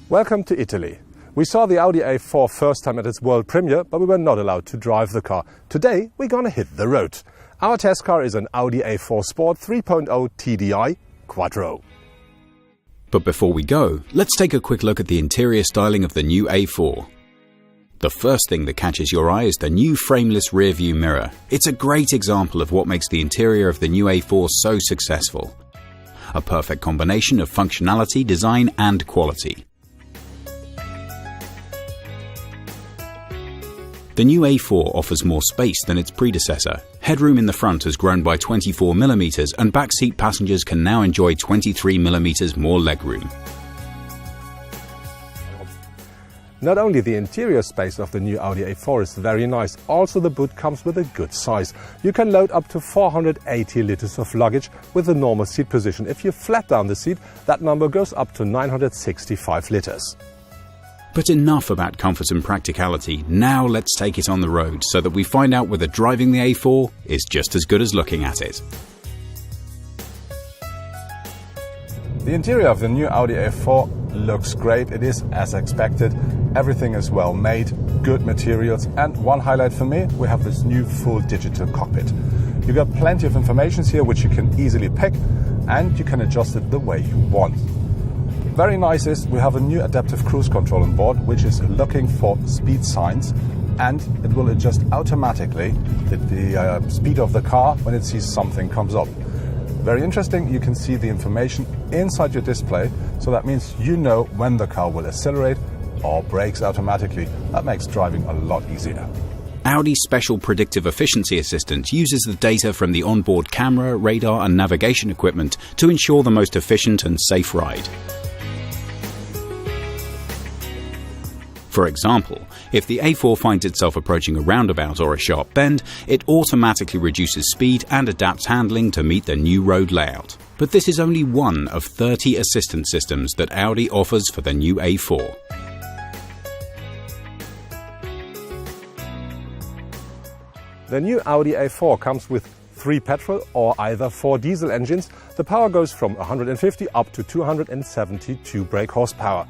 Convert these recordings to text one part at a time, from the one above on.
Welcome to Italy. We saw the Audi A4 first time at its world premiere, but we were not allowed to drive the car. Today we're gonna hit the road. Our test car is an Audi A4 Sport 3.0 TDI quattro. But before we go, let's take a quick look at the interior styling of the new A4. The first thing that catches your eye is the new frameless rear-view mirror. It's a great example of what makes the interior of the new A4 so successful. A perfect combination of functionality, design and quality. The new A4 offers more space than its predecessor. Headroom in the front has grown by 24mm and backseat passengers can now enjoy 23mm more legroom. Not only the interior space of the new Audi A4 is very nice, also the boot comes with a good size. You can load up to 480 liters of luggage with the normal seat position. If you flat down the seat, that number goes up to 965 liters. But enough about comfort and practicality, now let's take it on the road so that we find out whether driving the A4 is just as good as looking at it. The interior of the new Audi A4 looks great. It is as expected. Everything is well made, good materials, and one highlight for me, we have this new full digital cockpit. You got plenty of information here which you can easily pick, and you can adjust it the way you want. Very nice is we have a new adaptive cruise control on board, which is looking for speed signs, and it will adjust automatically the speed of the car when it sees something comes up. Very interesting, you can see the information inside your display, so that means you know when the car will accelerate or brakes automatically. That makes driving a lot easier. Audi's special predictive efficiency assistant uses the data from the onboard camera, radar and navigation equipment to ensure the most efficient and safe ride. For example, if the A4 finds itself approaching a roundabout or a sharp bend, it automatically reduces speed and adapts handling to meet the new road layout. But this is only one of 30 assistance systems that Audi offers for the new A4. The new Audi A4 comes with 3 petrol or either 4 diesel engines. The power goes from 150 up to 272 brake horsepower.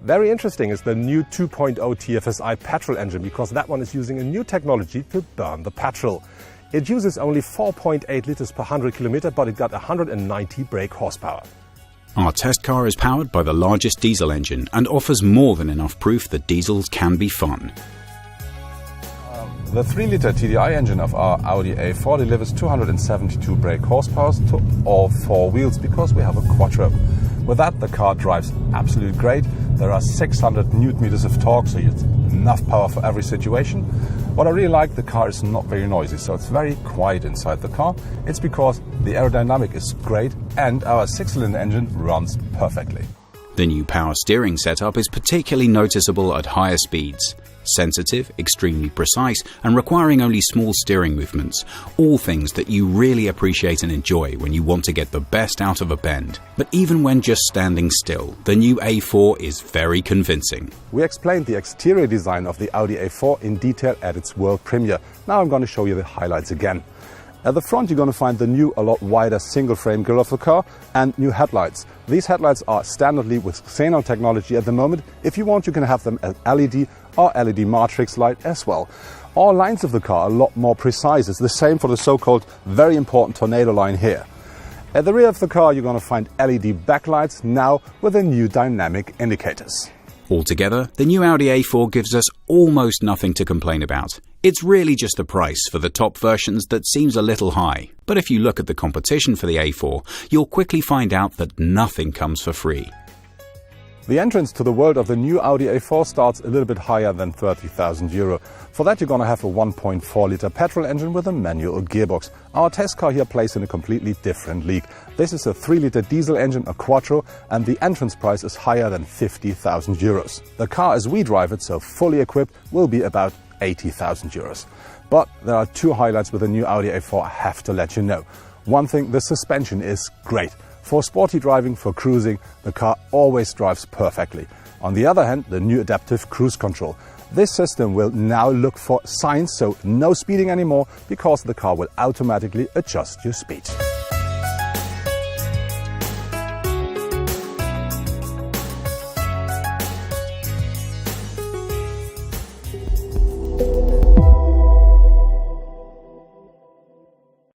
Very interesting is the new 2.0 TFSI petrol engine, because that one is using a new technology to burn the petrol. It uses only 4.8 liters per 100 kilometer, but it got 190 brake horsepower. Our test car is powered by the largest diesel engine and offers more than enough proof that diesels can be fun. The 3-liter TDI engine of our Audi A4 delivers 272 brake horsepower to all 4 wheels because we have a quattro. With that, the car drives absolutely great. There are 600 Nm of torque, so it's enough power for every situation. What I really like, the car is not very noisy, so it's very quiet inside the car. It's because the aerodynamic is great and our 6-cylinder engine runs perfectly. The new power steering setup is particularly noticeable at higher speeds. Sensitive, extremely precise, and requiring only small steering movements. All things that you really appreciate and enjoy when you want to get the best out of a bend. But even when just standing still, the new A4 is very convincing. We explained the exterior design of the Audi A4 in detail at its world premiere. Now I'm going to show you the highlights again. At the front you're going to find the new, a lot wider single frame grille of the car and new headlights. These headlights are standardly with xenon technology at the moment. If you want, you can have them as LED or LED matrix light as well. All lines of the car are a lot more precise. It's the same for the so-called very important tornado line here. At the rear of the car you're going to find LED backlights now with the new dynamic indicators. Altogether, the new Audi A4 gives us almost nothing to complain about. It's really just the price for the top versions that seems a little high. But if you look at the competition for the A4, you'll quickly find out that nothing comes for free. The entrance to the world of the new Audi A4 starts a little bit higher than €30,000. For that you're going to have a 1.4-liter petrol engine with a manual gearbox. Our test car here plays in a completely different league. This is a 3-liter diesel engine, a quattro, and the entrance price is higher than €50,000. The car as we drive it, so fully equipped, will be about €80,000. But there are 2 highlights with the new Audi A4 I have to let you know. One thing, the suspension is great. For sporty driving, for cruising, the car always drives perfectly. On the other hand, the new adaptive cruise control. This system will now look for signs, so no speeding anymore, because the car will automatically adjust your speed.